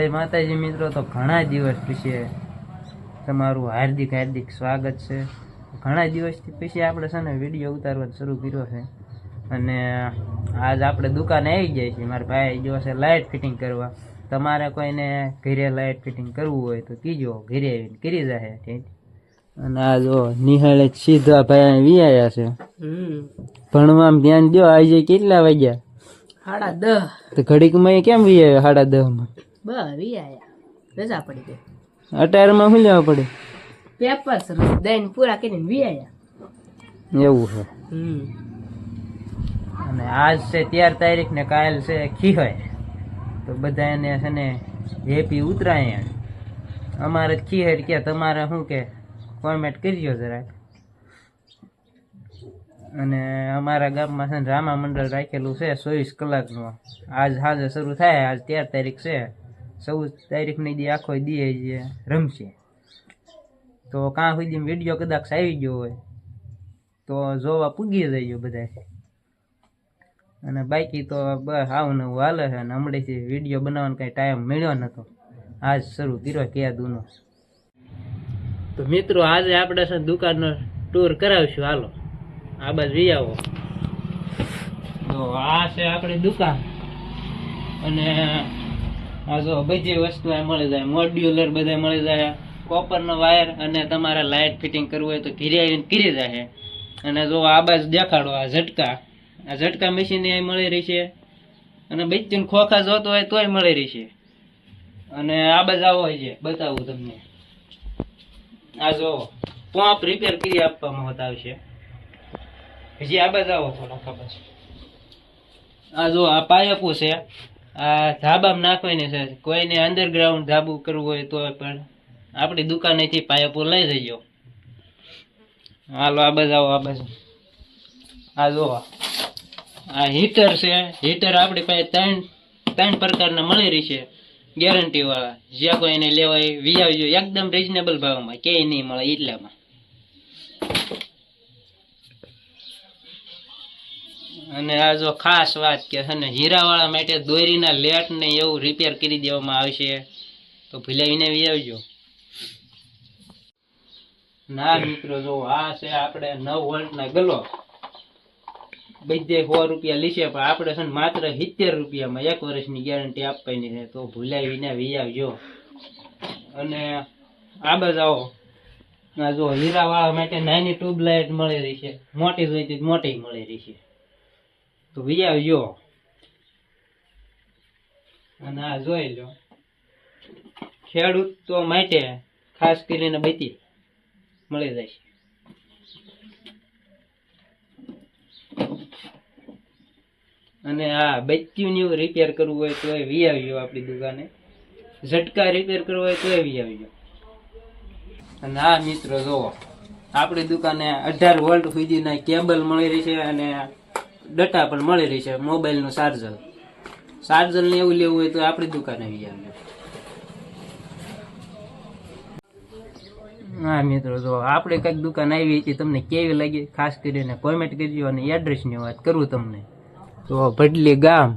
જય માતાજી મિત્રો. તો ઘણા દિવસ પછી તમારું હાર્દિક હાર્દિક સ્વાગત છે. ઘણા દિવસથી પછી આપણે છે ને વિડીયો ઉતારવાનું શરૂ કર્યો છે અને આજ આપણે દુકાને આવી જાય છે. મારા ભાઈ જો છે લાઇટ ફિટિંગ કરવા. તમારે કોઈને ઘરે લાઇટ ફિટિંગ કરવું હોય તો કીજો, ઘરે આવીને કરી જાય. અને આ જો નિહાળે સીધા ભાઈ વિયાયા છે. ભણવામાં ધ્યાન દો. આજે કેટલા વાગ્યા? 10:30. તો ઘડીકમાં કેમ વિયાયો 10:30 બસ વિયાયા, રજા પડી ગઈ. અટારમાં શું લેવા પડે? પેપર્સ દઈને પૂરા કરીને વિયાયા. એવું છે. અને આજ છે 13 તારીખ ને કાલ છે ખીહર. તો બધા એને છે ને હેપી ઉત્તરાયણ. અમારે ખીહર કે તમારે શું કે કોમેન્ટ કરજો જરાક. અને અમારા ગામમાં છે ને રામા મંડળ રાખેલું છે 24 કલાકનું. આજ સાંજે શરૂ થાય. આજ 13 તારીખ છે. 14 તારીખની દી આખો દી જે રમશે. તો કાં સુધી વિડીયો કદાચ આવી ગયો હોય તો જોવા પૂગી જઈજો બધા. અને બાકી તો બસ આવું નવું હાલે છે. અને હમણાંથી વિડીયો બનાવવાનો કાંઈ ટાઈમ મળ્યો નહોતો. આજ શરૂ કર્યો કેદુનો. તો મિત્રો આજે આપણે છે દુકાનનો ટૂર કરાવીશું. હાલો આ બાજુ જઈ આવો. તો આ છે આપણી દુકાન. અને આ જો બધી વસ્તુ આ મળી જાય. મોડ્યુલર બધા મળી જાય. કોપરનો વાયર અને તમારે લાઇટ ફિટિંગ કરવું હોય તો ઘીરે આવીને કરી જાય. અને જો આ બાજુ દેખાડો આ ઝટકા. આ ઝટકા મશીન અહીં મળી રહી છે. અને બચ્ચું ખોખા જોતો હોય તોય મળી રહી છે. અને આ બાજુ આવો છે બતાવું તમને. આ જો પંપ રિપેર કરી આપવામાં હોતા આવશે. હજી આ બાજુ આવો થોડા ખબર. આ જો આ પાયપો છે. આ ધાબામાં નાખવાની છે. કોઈને અંડરગ્રાઉન્ડ ધાબુ કરવું હોય તો પણ આપણી દુકાનેથી પાયપો લઈ જજો. હાલો આ બાજુ આવો. આ બાજુ આ જો આ હીટર છે. હીટર આપણી પાસે ત્રણ પ્રકારના મળી રહી છે ગેરંટી વાળા. જ્યાં કોઈ એને લેવાય વિયાવજો એકદમ રીઝનેબલ ભાવમાં. ક્યાંય નહીં મળે એટલામાં. અને આ જો ખાસ વાત કે છે ને હીરાવાળા માટે દોરીના લેટ ને એવું રિપેર કરી દેવામાં આવશે. તો ભૂલાવીને વિયાવજો. ના મિત્રો જો આ છે આપણે 9 વોલ્ટના ગલો. બધે 100 રૂપિયા લીશે પણ આપણે છે ને માત્ર 70 રૂપિયામાં 1 વર્ષની ગેરંટી આપવાની છે. તો ભૂલાવીને વિયાવજો. અને આ બાજુ આવો. આ જો હીરાવાળા માટે નાની ટ્યુબલાઇટ મળી રહી છે. મોટી જોઈતી મોટી મળી રહી છે. તો વિયાવજો. અને આ જોઈ લો ખેડૂત તો માટે ખાસ કરીને બધી મળી જાય છે. અને આ બચ્ચું રિપેર કરવું હોય તો એ વિયાવજો આપણી દુકાને. ઝટકા રિપેર કરવું હોય તો એ વિયાવજો. અને આ મિત્રો જોવો આપણી દુકાને 18 વોલ્ટ સુધીના કેબલ મળી રહી છે. અને ડટા પણ મળી રહી છે. મોબાઈલનું ચાર્જર ને એવું લેવું હોય તો આપણી દુકાને આવી આવજો. હા મિત્રો જો આપણે કંઈક દુકાન આવી હતી તમને કેવી લાગી ખાસ કરીને કોમેન્ટ કરજો. અને એડ્રેસની વાત કરું તમને તો ભડલી ગામ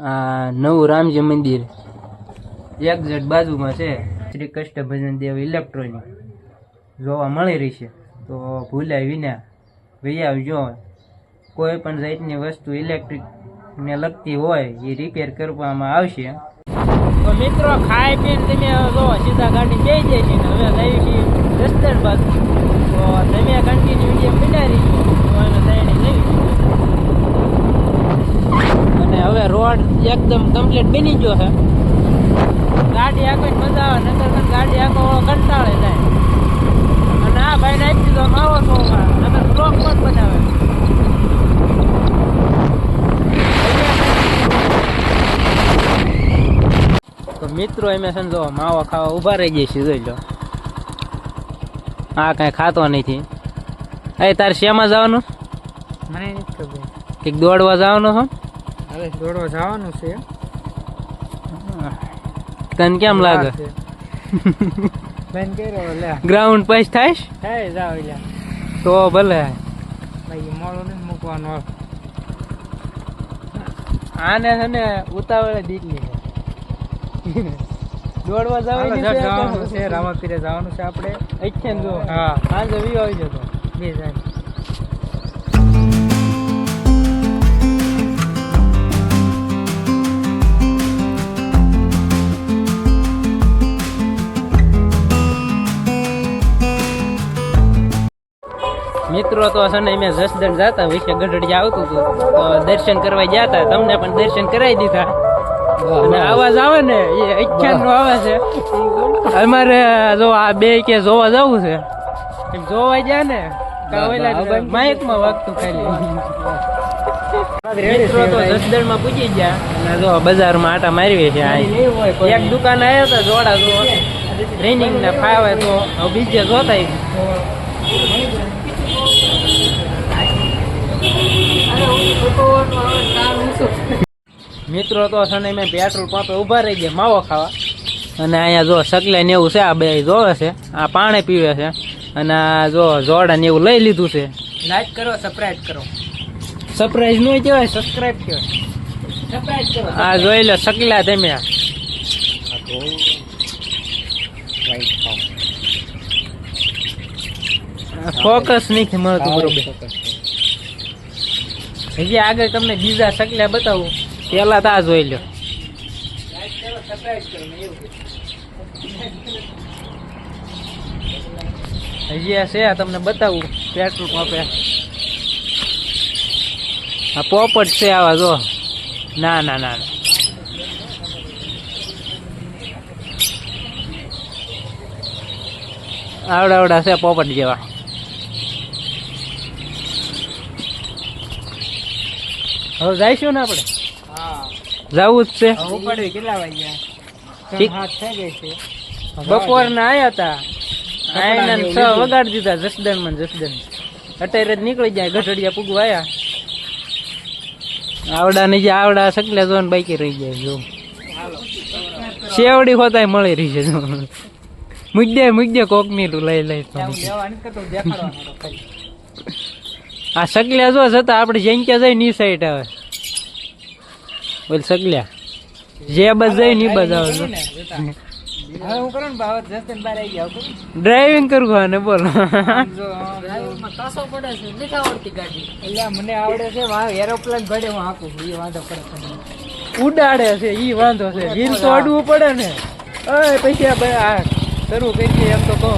આ નવું રામજી મંદિર એક્ઝેક્ટ બાજુમાં છે શ્રી કૃષ્ણ ભજન દેવ ઇલેક્ટ્રોનિક જોવા મળી રહી છે. તો ભૂલાય વિના વિયાવજો. કોઈ પણ જાતની વસ્તુ ઇલેક્ટ્રિક ને લગતી હોય એ રિપેર કરવામાં આવશે. તો મિત્રો ખાઈ પીને તમે જો સીધા ગાડી જઈ જાય છે. હવે જઈએ છીએ રસ્તર બાજુ. તો તમે કન્ટિન્યુ વિડીયો બનાવી અને હવે રોડ એકદમ કમ્પ્લીટ બની ગયો છે. ગાડી આખી મજા આવે. નગર ગાડી આખો કંટાળે જાય. અને આ ભાઈ નાખી દીધો માવો શોમાં નગર બ્લોક પણ બનાવે. તો મિત્રો અમે સમજો માવો ખાવા ઉભા રહી જઈશું. જોઈ લો આ કઈ ખાતો નથી. એ તારે શેમાં જવાનું? મને નથી ખબર. કંઈક દોડવા જવાનું છો? હવે દોડવા જવાનું છે. તને કેમ લાગે? ગ્રાઉન્ડ પછી થાય જાવ તો ભલે. મોડું નહીં મૂકવાનું. આને છે ને ઉતાવળે દીકરી દોડવા હાલો, જવાની જવાનું છે રામાપીરે જવાનું છે આપણે. અચ્છા જો હા સાંજે વી આવી જતો બે જાય. મિત્રો તો છે ને મેં જસદણ જતા વિશે ગઢડિયા આવતું હતું તો દર્શન કરવા ગયા હતા, તમને પણ દર્શન કરાવી દીધા. અને અવાજ આવે ને એ અખ્યાન નો આવે છે. અમારે જો આ બે કે જોવા જવું છે એમ જોવા ગયા ને માઇક માં વાગતું ખાલી. મિત્રો તો જસદણ માં પૂજી ગયા અને જો બજારમાં આટા મારવી છે. એક દુકાન આવ્યા હતા જોડા જો ટ્રેનિંગ ના ફાવે તો હવે બીજે જોતા મિત્રો તો છે ને મેં પેટ્રોલ પંપે ઉભા રહી ગયા માવો ખાવા. અને અહીંયા જો સગલે ને એવું છે, આ બે જોવે છે, આ પાણી પીવે છે. અને આ જો જોડા ને એવું લઈ લીધું છે. લાઈક કરો, સબસ્ક્રાઇબ કરો. સરપ્રાઈઝ નો કહેવાય, સબસ્ક્રાઇબ કહેવાય. સબસ્ક્રાઇબ કરો. આ જોઈ લો સગલા તમે. ફોકસ નથી મળતું બરોબર. હજી આગળ તમને બીજા સગલા બતાવું, પેલા તો આ જોઈ લો. હજી આ છે તમને બતાવું પેટ્રોલ પંપે. આ પોપટ છે આવા જો. ના ના ના ના આવડા આવડા છે પોપટ જેવા. હવે જઈશું ને આપણે? હા જવું જ છે. ઉપડવી કેટલા વાગ્યા? ઠીક. 7 થઈ ગઈ છે. બપોરના આયા હતા, આયના 6 વગાડી દીધા જસદણ માં. જસદણ અત્યારે જ નીકળી જાય, ગઢડિયા પૂગવા આયા. આવડા ને જે આવડા સકલે જો ને બાઈકી રહી જાય જો. શેવડી હોતાય મળી રહી છે જો. મુજ્જે કોક ની તું લઈ લઈ. લેવા નહીં કરતો, દેખાડવાનો ખાલી. આ સગલ્યા જો જતા આપણે જૈંક્યા જાય ની સાઈડ આવે બોલ સગલ્યા જે બસ જાય ની બસ આવે. હવે હું કરું ને ભાવ જસ્ટન બહાર આવી ગયા. ડ્રાઇવિંગ કરવું ને બોલો. ડ્રાઈવરમાં કાસો પડે છે, નથી આવડતી ગાડી. એટલે મને આવડે છે, એરોપ્લેન ઘડે હું હાંકું, એ વાંધો પડે છે. ઉડાડે છે ઈ વાંધો છે, વ્હીલ તો અડવું પડે ને. ઓય પૈસા આ શરૂ કરી એમ તો કહો.